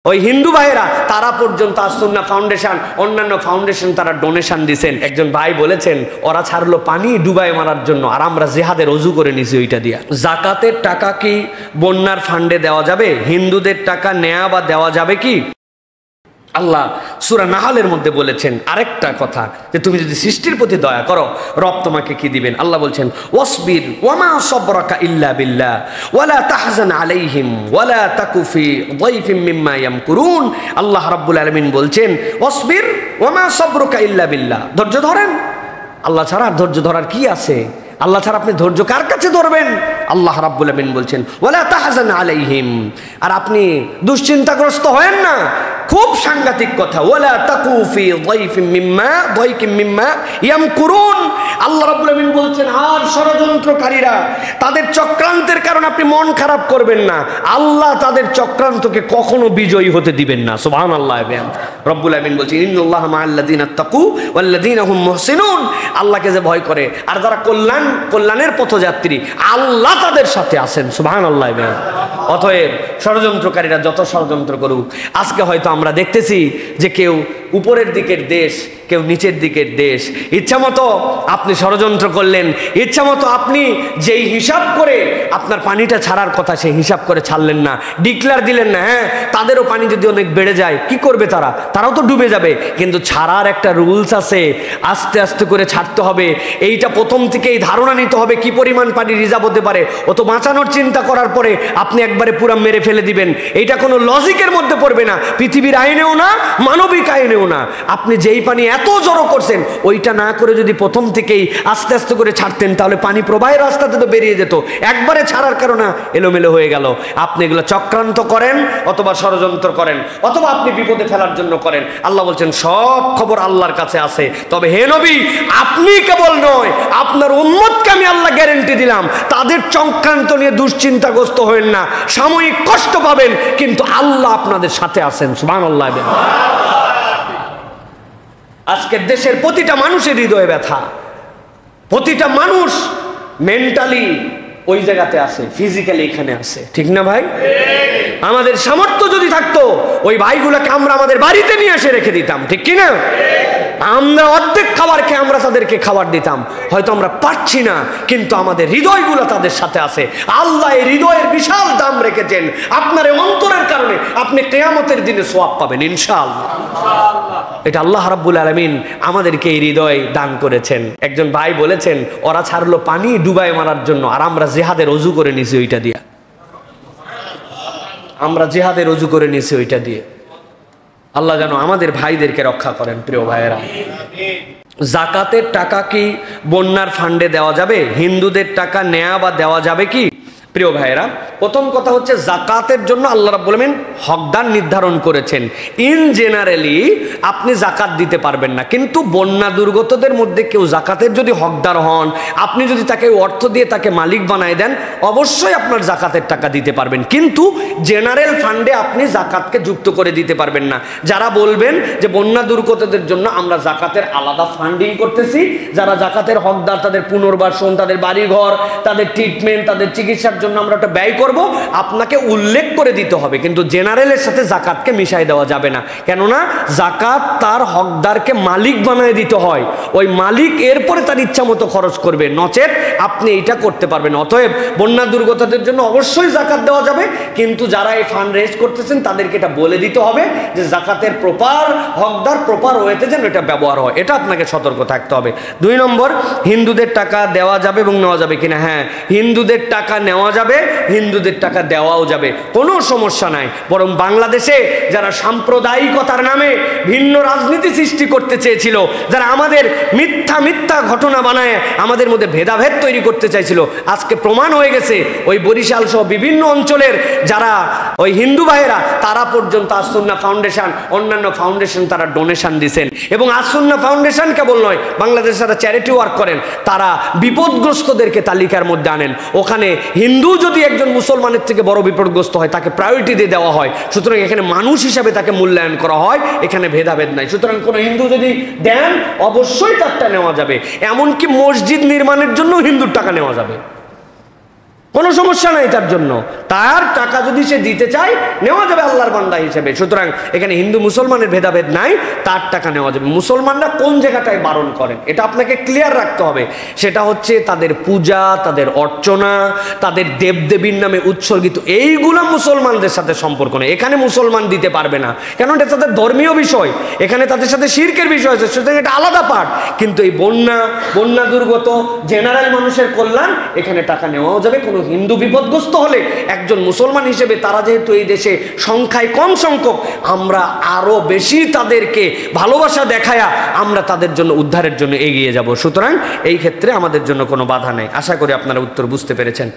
ওই হিন্দু ভাইয়েরা তারা পর্যন্ত আসুন্নাহ ফাউন্ডেশন অন্যান্য ফাউন্ডেশন তারা ডোনেশন দিয়েছেন। একজন ভাই বলেছেন ওরা ছাড়লো পানি ডুবাই মারার জন্য, আর আমরা জিহাদের ওযু করে নিছি ওইটা দিয়া। জাকাতের টাকা কি বন্যার ফান্ডে দেওয়া যাবে? হিন্দুদের টাকা নেওয়া বা দেওয়া যাবে কি? আল্লাহ সূরা নাহলের মধ্যে বলেছেন আরেকটা কথা, যে তুমি যদি সৃষ্টির প্রতি দয়া করো রব তোমাকে কি দিবেন। আল্লাহ বলছেন ওয়াসবির ওয়ামা সাবরাকা ইল্লা বিল্লাহ ওয়ালা তাহজান আলাইহিম ওয়ালা তাকু ফি যাইফিম মিম্মা ইয়ামকুরুন। আল্লাহ রাব্বুল আলামিন বলছেন ওয়াসবির ওয়ামা সাবরুকা ইল্লা বিল্লাহ, ধৈর্য ধরেন। আল্লাহ ছাড়া ধৈর্য ধরার কি আছে? আল্লাহ ছাড়া আপনি ধৈর্য কার কাছে ধরবেন? আল্লাহ রাব্বুল আলামিন বলছেন ওয়ালা তাহজান আলাইহিম, আর আপনি দুশ্চিন্তাগ্রস্ত হয়েন না। খুব সাংঘাতিক কথা, ওয়ালা তাকু ফি যাইফিম মিম্মা ইয়ামকুরুন। আল্লাহ রাব্বুল আলামিন বলছেন আর ষড়যন্ত্রকারীরা তাদের চক্রান্তের কারণে আপনি মন খারাপ করবেন না। আল্লাহ তাদের চক্রান্তকে কখনো বিজয়ী হতে দিবেন না। সুবহানাল্লাহ। রাব্বুল আলামিন বলছেন ইন্নাল্লাহা মাআল্লাযিনা তাকু ওয়াল্লাযিনা হুম মুহসিনুন। আল্লাহকে যে ভয় করে আর যারা কল্যাণের পথযাত্রী আল্লাহ তাদের সাথে আছেন। সুবহানাল্লাহ। অতএব ষড়যন্ত্রকারীরা যত ষড়যন্ত্র করুক, আজকে হয়তো আমরা দেখতেছি যে কেউ উপরের দিকের দেশ, কেউ নিচের দিকের দেশ। ইচ্ছা মতো আপনি ষড়যন্ত্র করলেন, ইচ্ছা মতো আপনি যেই হিসাব করে আপনার পানিটা ছাড়ার কথা সেই হিসাব করে ছাড়লেন না, ডিক্লার দিলেন না। হ্যাঁ, তাদেরও পানি যদি অনেক বেড়ে যায় কি করবে? তারাও তো ডুবে যাবে। কিন্তু ছাড়ার একটা রুলস আছে, আস্তে আস্তে করে ছাড়তে হবে। এইটা প্রথম থেকেই ধারণা নিতে হবে কি পরিমাণ পানি রিজার্ভ হতে পারে। ও তো বাঁচানোর চিন্তা করার পরে আপনি একবারে পুরো মেরে ফেলে দিবেন, এইটা কোনো লজিকের মধ্যে পড়বে না, পৃথিবীর আইনেও না, মানবিক আইনেও না। আপনি যেই পানি এত জড়ো করছেন ওইটা না করে যদি প্রথম থেকেই আস্তে আস্তে করে ছাড়তেন তাহলে পানি প্রবাহের রাস্তাতে তো বেরিয়ে যেত। একবারে ছাড়ার কারণে এলোমেলো হয়ে গেল। আপনি এগুলো চক্রান্ত করেন অথবা ষড়যন্ত্র করেন অথবা আপনি বিপদে ফেলার জন্য করেন। আল্লাহ বলছেন সব খবর আল্লাহর কাছে আছে। তবে হে নবী, আপনি কেবল নয়, আপনার উম্মতকে আমি আল্লাহ গ্যারান্টি দিলাম তাদের চক্রান্ত নিয়ে দুশ্চিন্তাগ্রস্ত হবেন না। সাময়িক কষ্ট পাবেন কিন্তু আল্লাহ আপনাদের সাথে আছেন। সুবহানাল্লাহ। আজকের দেশের প্রতিটা মানুষের হৃদয়ে ব্যথা, প্রতিটা মানুষ মেন্টালি ওই জায়গাতে আছে, ফিজিক্যালি এখানে আছে। ঠিক না ভাই? আমাদের সামর্থ্য যদি থাকতো ওই ভাইগুলোকে আমরা আমাদের বাড়িতে নিয়ে এসে রেখে দিতাম। ঠিক কিনা? আমরা অর্ধেক খাবার খেয়ে আমরা তাদেরকে খাবার দিতাম। হয়তো আমরা পারছি না, কিন্তু আমাদের হৃদয়গুলো তাদের সাথে আছে। আল্লাহ এই হৃদয়ের বিশাল দাম রেখেছেন। আপনার অন্তরের কারণে আপনি কিয়ামতের দিনে সওয়াব পাবেন ইনশাআল্লাহ। এটা আল্লাহ রাব্বুল আলামিন আমাদেরকে এই হৃদয় দান করেছেন। একজন ভাই বলেছেন ওরা ছাড়লো পানি ডুবাই মারার জন্য, আর আমরা জিহাদের ওযু করে নিছি ওইটা দিয়ে। আমরা জিহাদের ওযু করে নিছি ওইটা দিয়ে। আল্লাহ যেন আমাদের ভাইদেরকে রক্ষা করেন। প্রিয় ভাইয়েরা, জাকাতের টাকা কি বন্যার ফান্ডে দেওয়া যাবে? হিন্দুদের টাকা নেওয়া বা দেওয়া যাবে কি? প্রিয় ভাইয়েরা, প্রথম কথা হচ্ছে জাকাতের জন্য আল্লাহ রাব্বুল আলামিন হকদার নির্ধারণ করেছেন। ইন জেনারেলি আপনি জাকাত দিতে পারবেন না, কিন্তু বন্যা দুর্গতদের মধ্যে কেউ জাকাতের যদি হকদার হন, আপনি যদি তাকে অর্থ দিয়ে তাকে মালিক বানায় দেন, অবশ্যই আপনার জাকাতের টাকা দিতে পারবেন। কিন্তু জেনারেল ফান্ডে আপনি জাকাতকে যুক্ত করে দিতে পারবেন না। যারা বলবেন যে বন্যা দুর্গতদের জন্য আমরা জাকাতের আলাদা ফান্ডিং করতেছি, যারা জাকাতের হকদার তাদের পুনর্বাসন, তাদের বাড়িঘর, তাদের ট্রিটমেন্ট, তাদের চিকিৎসার জন্য আমরা একটা ব্যয় করব, আপনাকে উল্লেখ করে দিতে হবে। কিন্তু জেনারেলের সাথে জাকাতকে মিশাই দেওয়া যাবে না। কেননা জাকাত তার হকদারকে মালিক বানায় দিতে হয়। ওই মালিক এরপরে তার ইচ্ছা মতো খরচ করবে, নচেত আপনি এইটা করতে পারবেন। অতএব বন্যা দুর্গতদের জন্য অবশ্যই জাকাত দেওয়া যাবে, কিন্তু যারা এই ফান্ড রেজ করতেছেন তাদেরকে এটা বলে দিতে হবে যে জাকাতের প্রপার হকদার প্রপার ওয়েতে যেন এটা ব্যবহার হয়। এটা আপনাকে সতর্ক থাকতে হবে। 2 নম্বর, হিন্দুদের টাকা দেওয়া যাবে এবং নেওয়া যাবে কিনা? হ্যাঁ, হিন্দুদের টাকা নেওয়া যাবে, হিন্দুদের টাকা দেওয়াও যাবে, কোনো সমস্যা নাই। বরং বাংলাদেশে যারা সাম্প্রদায়িকতার নামে ভিন্ন রাজনীতি সৃষ্টি করতে চেয়েছিল, যারা আমাদের মিথ্যা ঘটনা বানায় আমাদের মধ্যে ভেদাভেদ তৈরি করতে চাইছিল, আজকে প্রমাণ হয়ে গেছে ওই বরিশাল সহ বিভিন্ন অঞ্চলের যারা ওই হিন্দু ভাইয়েরা তারা পর্যন্ত আসুন্নাহ ফাউন্ডেশন অন্যান্য ফাউন্ডেশন তারা ডোনেশন দিয়েছেন। এবং আসুন্নাহ ফাউন্ডেশন কেবল নয়, বাংলাদেশে যারা চ্যারিটি ওয়ার্ক করেন তারা বিপদগ্রস্তদেরকে তালিকার মধ্যে আনেন। ওখানে হিন্দু যদি একজন মুসলমানের থেকে বড় বিপদগ্রস্ত হয় তাকে প্রায়োরিটি দিয়ে দেওয়া হয়। সুতরাং এখানে মানুষ হিসাবে তাকে মূল্যায়ন করা হয়, এখানে ভেদাভেদ নাই। সুতরাং কোনো হিন্দু যদি দেন অবশ্যই তারটা নেওয়া যাবে। এমনকি মসজিদ নির্মাণের জন্য হিন্দুর টাকা নেওয়া যাবে। কোনো সমস্যা নাই তার জন্য। তার টাকা যদি সে দিতে চায় নেওয়া যাবে আল্লাহর বান্দা হিসেবে। সুতরাং এখানে হিন্দু মুসলমানের ভেদাভেদ নাই, তার টাকা নেওয়া যাবে। মুসলমানরা কোন জায়গাটায় বারণ করেন এটা আপনাকে ক্লিয়ার রাখতে হবে। সেটা হচ্ছে তাদের পূজা, তাদের অর্চনা, তাদের দেবদেবীর নামে উৎসর্গিত এইগুলা মুসলমানদের সাথে সম্পর্ক নেই। এখানে মুসলমান দিতে পারবে না, কেন এটা তাদের ধর্মীয় বিষয়, এখানে তাদের সাথে শিরকের বিষয় আছে, সুতরাং এটা আলাদা পাঠ। কিন্তু এই বন্যা দুর্গত জেনারেল মানুষের কল্যাণ, এখানে টাকা নেওয়াও যাবে। কোনো হিন্দু বিপদগ্রস্ত হলে একজন মুসলমান হিসেবে তারা যেহেতু এই দেশে সংখ্যায় কম সংখ্যক, আমরা আরো বেশি তাদেরকে ভালোবাসা দেখায়া আমরা তাদের জন্য উদ্ধারের জন্য এগিয়ে যাব। সুতরাং এই ক্ষেত্রে আমাদের জন্য কোনো বাধা নেই। আশা করি আপনারা উত্তর বুঝতে পেরেছেন।